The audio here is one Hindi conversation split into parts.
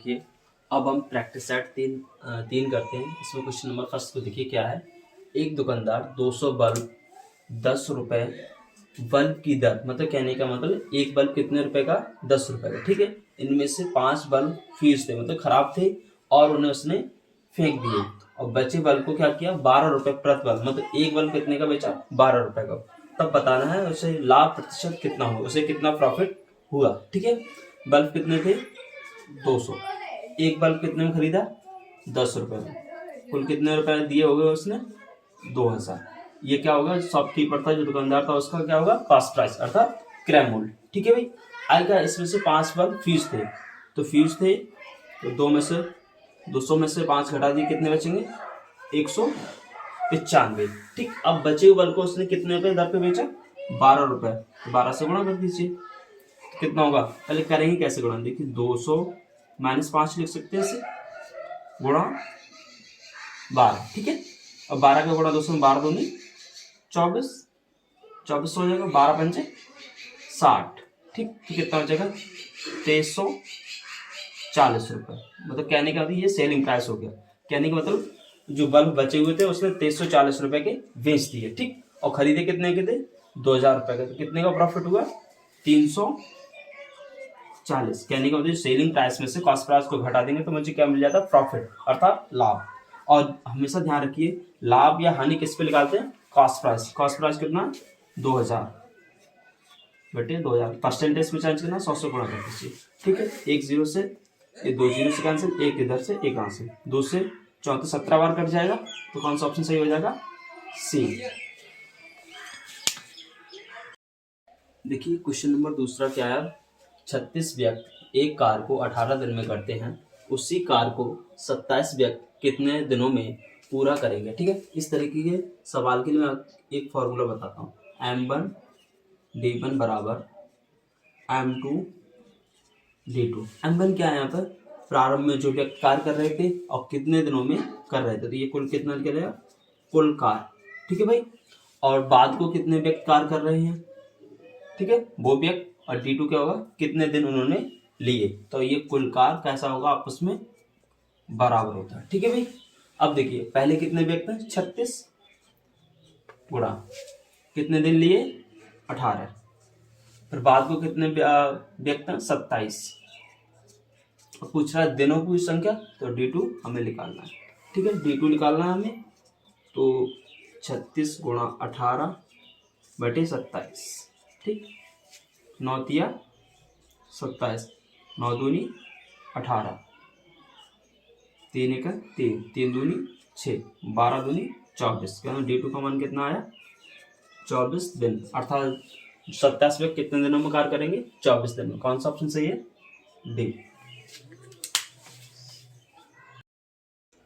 देखिए, अब हम प्रैक्टिस सेट तीन करते हैं। इसमें क्वेश्चन नंबर फर्स्ट को देखिए क्या है। एक दुकानदार 200 बल्ब 10 रुपए बल्ब की दर, मतलब कहने का मतलब एक बल्ब कितने रुपए का, 10 रुपए का। ठीक है, इनमें से 5 बल्ब फ्यूज थे, मतलब खराब थे और उन्हें उसने फेंक दिए और बचे बल्ब को क्या किया, 12 रुपए प्रति बल्ब, मतलब एक बल्ब कितने का बेचा, 12 रुपए का। तब बताना है उसे लाभ प्रतिशत कितना हुआ, उसे कितना प्रॉफिट हुआ। ठीक है, बल्ब कितने थे, 200। एक बल्ब कितने में खरीदा, 10 रुपए में। कुल कितने रुपए दिए हो गए उसने, 2000। ये क्या होगा, शॉपकीपर था जो दुकानदार था उसका क्या होगा, कॉस्ट प्राइस अर्थात क्रय मूल्य। ठीक है भाई, आएगा इसमें से 5 बल्ब फ्यूज थे, तो फ्यूज थे तो 200 में से 5 घटा दिए, कितने बचेंगे, 195। ठीक, अब बचे हुए बल्ब को उसने कितने रुपए दर पे बेचा, 12 रुपए। तो 12 से गुणा कर दीजिए, कितना होगा, पहले करेंगे कैसे गुणा, देखिए 200 - 5 लिख सकते हैं इसे, गुणा 12। ठीक है, अब 12 का गुणा 200 में 12 दूनी 24, 24 हो जाएगा, 12 पंचे 60। ठीक, तो कितना बचेगा, 2340 रुपए। मतलब कहने का ये सेलिंग प्राइस हो गया। कहने का मतलब जो बल्ब बचे हुए थे उसने 2340 रुपए के बेच दिए। ठीक, और खरीदे कितने के थे, 2000 रुपए के। तो कितने का प्रॉफिट हुआ, 340। कहने का मतलब सेलिंग प्राइस में से कॉस्ट प्राइस को घटा देंगे तो मुझे क्या मिल जाता है, प्रॉफिट अर्थात लाभ। और हमेशा ध्यान रखिए, लाभ या हानि किस पे निकालते हैं, कॉस्ट प्राइस। कॉस्ट प्राइस कितना, 2000 बटे 2000। परसेंटेज में चेंज करना, 100 से गुणा कर दीजिए। ठीक है, एक जीरो से ये 2 जीरो से कैंसिल, एक इधर से एक यहाँ से, 2 से 14 17 बार कट जाएगा, तो कौन सा ऑप्शन सही हो जाएगा, सी। देखिए क्वेश्चन नंबर दूसरा क्या है, 36 व्यक्ति एक कार को 18 दिन में करते हैं, उसी कार को 27 व्यक्ति कितने दिनों में पूरा करेंगे। ठीक है, इस तरीके के सवाल के लिए मैं एक फॉर्मूला बताता हूँ, M1 D1 बराबर M2 D2। M1 क्या है, यहाँ पर प्रारंभ में जो व्यक्ति कार्य कर रहे थे और कितने दिनों में कर रहे थे, तो ये कुल कितना निकलेगा, कुल कार। ठीक है भाई, और बाद को कितने व्यक्ति कार्य कर रहे हैं, ठीक है, वो व्यक्ति, और D2 क्या होगा, कितने दिन उन्होंने लिए। तो ये कुल कार कैसा होगा, आपस में बराबर होता है। ठीक है भाई, अब देखिए पहले कितने व्यक्ति हैं, 36 गुणा कितने दिन लिए, 18। फिर बाद को कितने व्यक्ति हैं, 27। पूछ रहा है दिनों की संख्या, तो D2 हमें निकालना है। ठीक है, D2 निकालना है हमें, तो 36 गुणा 18 बटे 27। ठीक, 9 तिया 27, 9 दूनी 18, 3 एक 3, 3 दूनी 6, 12 दूनी 24। क्या D2 का मान कितना आया, 24 दिन, अर्थात 27 व्यक्ति कितने दिनों में कार्य करेंगे, 24 दिन में। कौन सा ऑप्शन सही है, डी।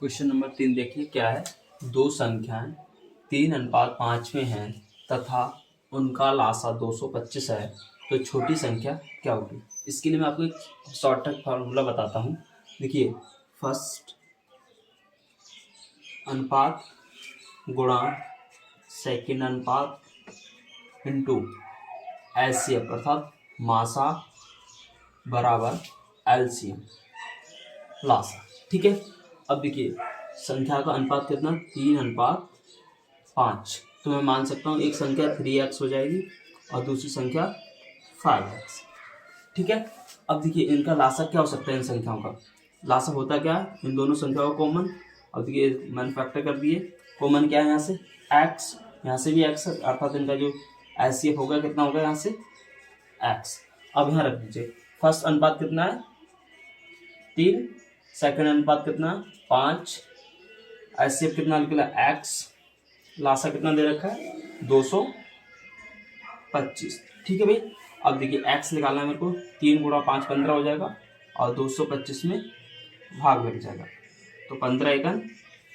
क्वेश्चन नंबर 3 देखिए क्या है, दो संख्याएं 3:5 में हैं तथा उनका लासा 225 है, तो छोटी संख्या क्या होगी। इसके लिए मैं आपको एक शॉर्टकट फार्मूला बताता हूँ। देखिए, फर्स्ट अनुपात गुणा सेकेंड अनुपात इंटू एलसीएम, अर्थात मासा बराबर एलसीएम लासा। ठीक है, अब देखिए संख्या का अनुपात कितना, 3:5, तो मैं मान सकता हूँ एक संख्या 3x हो जाएगी और दूसरी संख्या 5x। ठीक है, अब देखिए इनका लासा क्या हो सकता है, इन संख्याओं का लासा होता क्या है, इन दोनों संख्याओं का कॉमन। अब देखिए मैंने फैक्टर कर दिए, कॉमन क्या है, यहाँ से x, यहाँ से भी x, अर्थात इनका जो एलसीएम होगा कितना होगा, यहाँ से x। अब यहाँ रख दीजिए, फर्स्ट अनुपात कितना है, 3, सेकंड अनुपात कितना, 5, एलसीएम कितना निकला, x, लासा कितना दे रखा है, 225। ठीक है भाई, अब देखिए x निकालना है मेरे को, 3 गुणा 5 15 हो जाएगा और 225 में भाग लग जाएगा, तो 15 एकन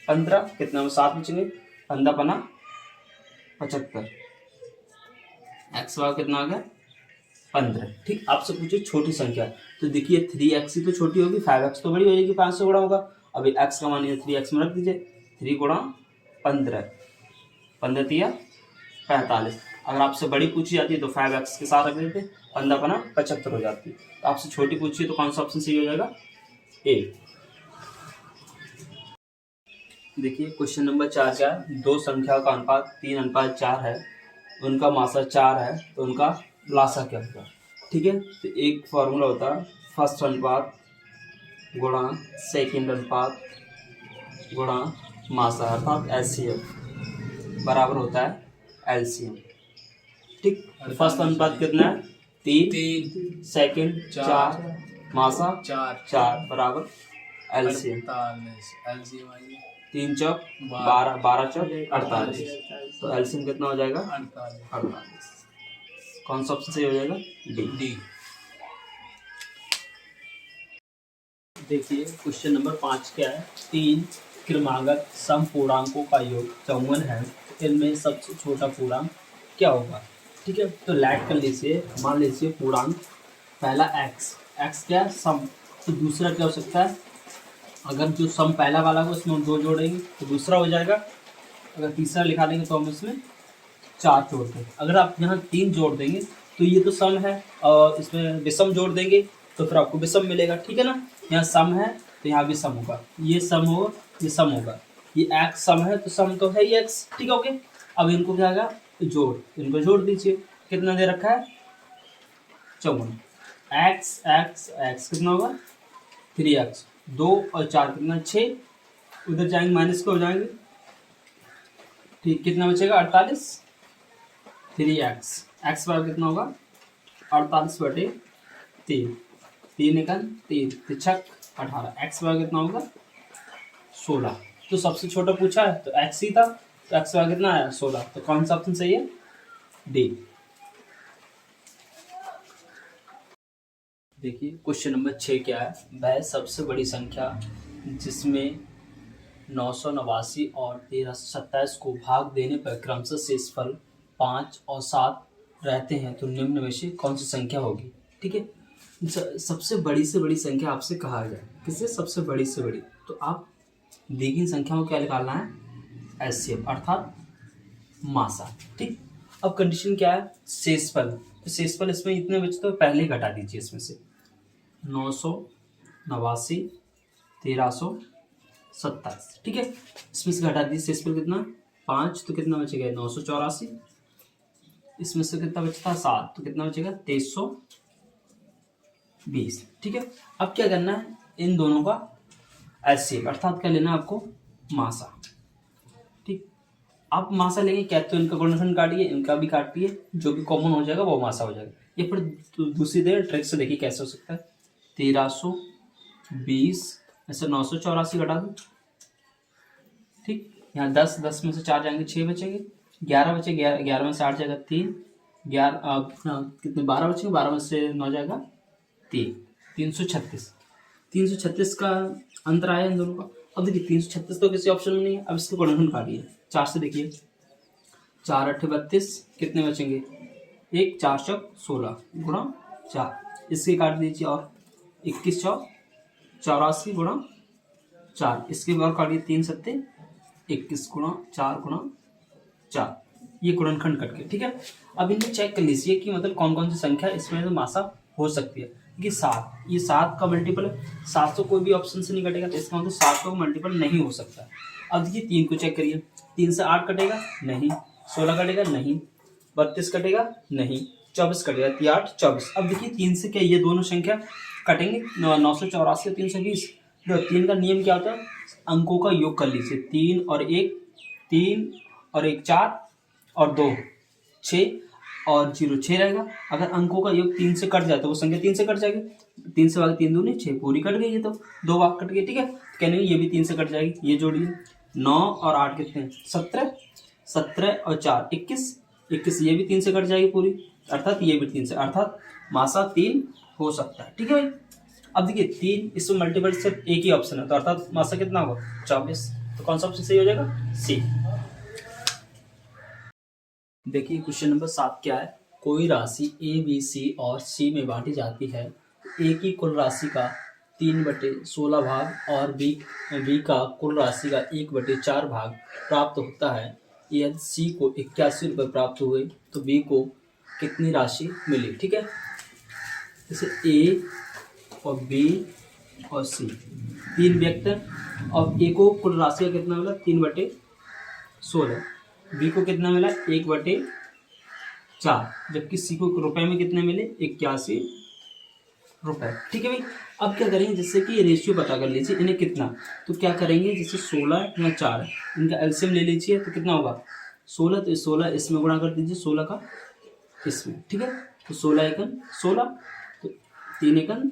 15, कितना में 7 बचेंगे, 15 पना 75, x भाग कितना आ गया, 15। ठीक, आपसे पूछिए छोटी संख्या, तो देखिए 3x ही तो छोटी होगी, 5x तो बड़ी हो जाएगी, 5 से गुणा होगा। अभी x का मान 3x में रख दीजिए, 3 गुणा 15, 15 तिया 45। अगर आपसे बड़ी पूछी जाती है तो 5x के साथ रख देते, 15 पना 75 हो जाती है। तो आपसे छोटी पूछी है तो कौन सा ऑप्शन सही हो जाएगा, ए। देखिए क्वेश्चन नंबर 4 क्या है, दो संख्याओं का अनुपात 3:4 है, उनका मासा 4 है, तो उनका लासा क्या होगा। ठीक है, तो एक फॉर्मूला होता है फर्स्ट अनुपात गुणा सेकंड अनुपात गुणा मासा अर्थात एलसीएम बराबर होता है एलसीएम। ठीक, फर्स्ट अनुपात कितना है 3, सेकंड 4, मासा 4 बराबर एलसीएम। 3 चौक 12, 12 चौक 48, तो एलसीएम कितना हो जाएगा 48। कौन सा ऑप्शन सही हो जाएगा, डी। देखिए क्वेश्चन नंबर 5 क्या है, 3 क्रमागत सम पूर्णांकों का योग 54 है, इनमें सबसे छोटा पूर्णांक क्या होगा। ठीक है, तो लैट कर लीजिए, मान लीजिए पूर्णांक पहला x क्या है सम, तो दूसरा क्या हो सकता है, अगर जो सम पहला वाला हो उसमें हम 2 जोड़ेंगे तो दूसरा हो जाएगा, अगर तीसरा लिखा देंगे तो हम इसमें 4 जोड़ देंगे। अगर आप यहाँ 3 जोड़ देंगे तो ये तो सम है, और इसमें विषम जोड़ देंगे तो फिर आपको विषम मिलेगा। ठीक है ना, यहाँ सम है तो यहाँ भी सम होगा, ये सम हो ये सम होगा, ये x सम है तो सम तो है ही x। ठीक है, ओके। अब इनको क्या होगा, जोड़, इनको जोड़ दीजिए, कितना दे रखा है 54, x कितना होगा 3x, 2 और 4 कितना 6, उधर जाएंगे माइनस के हो जाएंगे। ठीक, कितना बचेगा 48, 3x बराबर कितना होगा 48/3, 3 निकल 3 छक 18, x बराबर कितना होगा 16। तो सबसे छोटा पूछा है तो x ही था, तो x बराबर कितना आया 16, तो कौन सा ऑप्शन सही है, डी। देखिए क्वेश्चन नंबर 6 क्या है, वह सबसे बड़ी संख्या जिसमें 989 और 1327 को भाग देने पर क्रमशः शेषफल 5 और 7 रहते हैं, तो निम्न में से कौन सी संख्या होगी। ठीक है, सबसे बड़ी से बड़ी संख्या आपसे कहा गया, किससे सबसे बड़ी से बड़ी, तो आप दी गई संख्याओं को क्या निकालना है, एलसीएम अर्थात मासा। ठीक, अब कंडीशन क्या है, शेषफल, तो शेषफल इसमें इतने बचे तो पहले ही घटा दीजिए, इसमें से 989 1327। ठीक है, इसमें से घटा दीजिए शेषफल कितना 5, तो कितना बचेगा 984, इसमें से कितना बचता 7, तो कितना बचेगा 2320। ठीक है, अब क्या करना है, इन दोनों का एलसीएम अर्थात क्या लेना है आपको, मासा। ठीक, आप मासा लेंगे क्या, तो इनका गुणनखंड काटिए, इनका भी काटिए, जो भी कॉमन हो जाएगा वो मासा हो जाएगा। ये फिर दूसरी देर ट्रिक से देखिए कैसे हो सकता है, 1320 ऐसे 984 घटा दो। ठीक, यहाँ 10 में से 4 जाएंगे 6 बचेंगे, 11 बचे, 11 में से 8 जाएगा 3, 11 कितने 12 बचेंगे, 12 में से 9 जाएगा 3, 336 का अंतर आया इन दोनों का। अब देखिए 336 तो किसी ऑप्शन में नहीं है, अब इसके गुणनखंड काटिए 4 से, देखिए 4 8 32, कितने बचेंगे 1 4 चौक 16 गुणा 4, इसके काट दीजिए, और 21 चौक 84 गुणा 4, इसके और काटिए 3 7 21 गुणा 4 गुणा 4, ये गुणनखंड कट के। ठीक है, अब इन्हें चेक कर लीजिए कि मतलब कौन कौन सी संख्या इसमें तो मासा हो सकती है। कि 7, ये 7 का मल्टीपल है, 7 तो कोई भी ऑप्शन से नहीं कटेगा, तो इसका मतलब 7 का मल्टीपल नहीं हो सकता। अब देखिए 3 को चेक करिए, 3 से 8 कटेगा नहीं, 16 कटेगा नहीं, 32 कटेगा नहीं, 24 कटेगा, 3 8 24। अब देखिए 3 से क्या ये दोनों संख्या कटेंगे, 984 और 320। तो 3 का नियम क्या होता है, अंकों का योग कर लीजिए, 3 और 1 4 और 2 6 और 0 6 रहेगा। अगर अंकों का योग 3 से कट जाए तो वो संख्या 3 से कट जाएगी, 3 से भाग 3 दूनी 6, पूरी कट गई, ये तो 2 भाग कट गई। ठीक है, कहने ये भी 3 से कट जाएगी, ये जोड़िए 9 और 8 कितने 17, 17 और 4 21, ये भी 3 से कट जाएगी पूरी, अर्थात ये भी 3 से, अर्थात मासा 3 हो सकता है। ठीक है भाई, अब देखिए 3 इसमें मल्टीपल सिर्फ एक ही ऑप्शन है, तो अर्थात मासा कितना होगा 24, तो कौन सा ऑप्शन सही हो जाएगा, सी। देखिए क्वेश्चन नंबर 7 क्या है, कोई राशि ए बी सी और सी में बांटी जाती है, ए की कुल राशि का 3/16 भाग और बी का कुल राशि का 1/4 भाग प्राप्त होता है। यदि सी को 81 रुपये प्राप्त हुए तो बी को कितनी राशि मिली। ठीक है, जैसे ए और बी और सी 3 व्यक्त। और ए को कुल राशि का कितना मिला 3/16। बी को कितना मिला 1/4, जबकि सी को रुपए में कितने मिले 81 रुपए। ठीक है भाई। अब क्या करेंगे, जैसे कि रेशियो पता कर लीजिए इन्हें कितना, तो क्या करेंगे, जैसे 16 या 4 है, इनका एलसीएम ले लीजिए तो कितना होगा 16, तो 16 इसमें गुणा कर दीजिए 16 का इसमें। ठीक है, तो 16 एकन 16, तो 3 एकन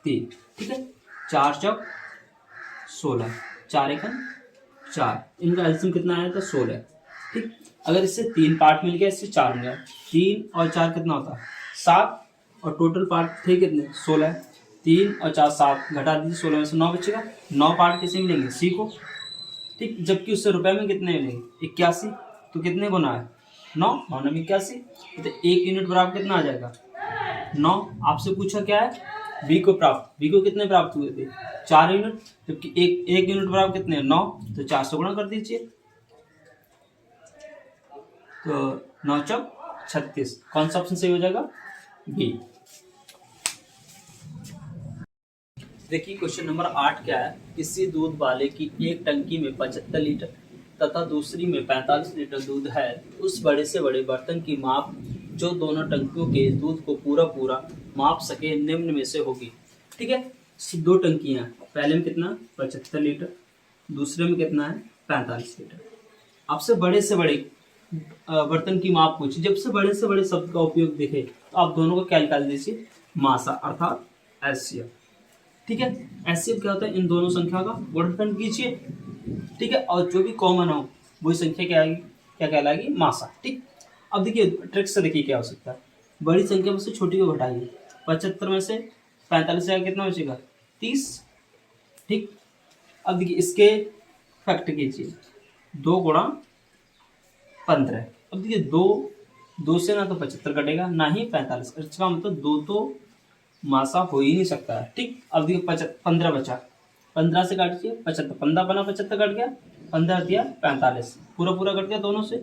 3। ठीक है, 4 चौक 16, 4 एकन 4, इनका एलसीएम कितना आया था 16। ठीक, अगर इससे 3 पार्ट मिल गया, इससे 4 मिल गया, 3 और 4 कितना होता है 7, और टोटल पार्ट थे कितने 16। 3 और 4 7, घटा दीजिए 16 में से 9 बचेगा। 9 पार्ट किसे मिलेंगे सी को। ठीक, जबकि उससे रुपए में कितने मिलेंगे 81, तो कितने गुना है 9, 9 में 81, तो 1 यूनिट बराबर कितना आ जाएगा 9। आपसे पूछा क्या है बी को प्राप्त, बी को कितने प्राप्त हुए थे 4 यूनिट, जबकि एक यूनिट बराबर कितने 9, तो 4 से गुणा कर दीजिए, तो 9 चौक 36। कौन सा ऑप्शन सही हो जाएगा बी। देखिए क्वेश्चन नंबर 8 क्या है, किसी दूध वाले की एक टंकी में 75 लीटर तथा दूसरी में 45 लीटर दूध है, उस बड़े से बड़े बर्तन की माप जो दोनों टंकियों के दूध को पूरा पूरा माप सके निम्न में से होगी। ठीक है, 2 टंकियां, पहले में कितना 75 लीटर, दूसरे में कितना है 45 लीटर। आपसे बड़े से बड़े बर्तन की माप पूछी, जब से बड़े शब्द का उपयोग देखे तो आप दोनों को क्या निकाल दीजिए मासा अर्थात एलसीएम। ठीक है, एलसीएम क्या होता है इन दोनों संख्या का गुणनफल कीजिए। ठीक है, और जो भी कॉमन हो वही संख्या क्या कहलाएगी मासा। ठीक, अब देखिए ट्रिक से देखिए क्या हो सकता है, बड़ी संख्या में से छोटी को घटाइए, 75 में से 45 से कितना बचेगा 30। ठीक, अब देखिए इसके फैक्ट कीजिए 2 गुणा 15। अब देखिए 2 से ना तो 75 कटेगा ना ही 45, इसका मतलब 2 तो मासा हो ही नहीं सकता है। ठीक, अब देखिए 15 बचा, 15 से काट दिया 75, 15 बना 75 कट गया, 15 दिया 45, पूरा कट गया दोनों से।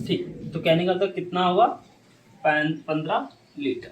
ठीक, तो कहने का मतलब कितना होगा 15 लीटर।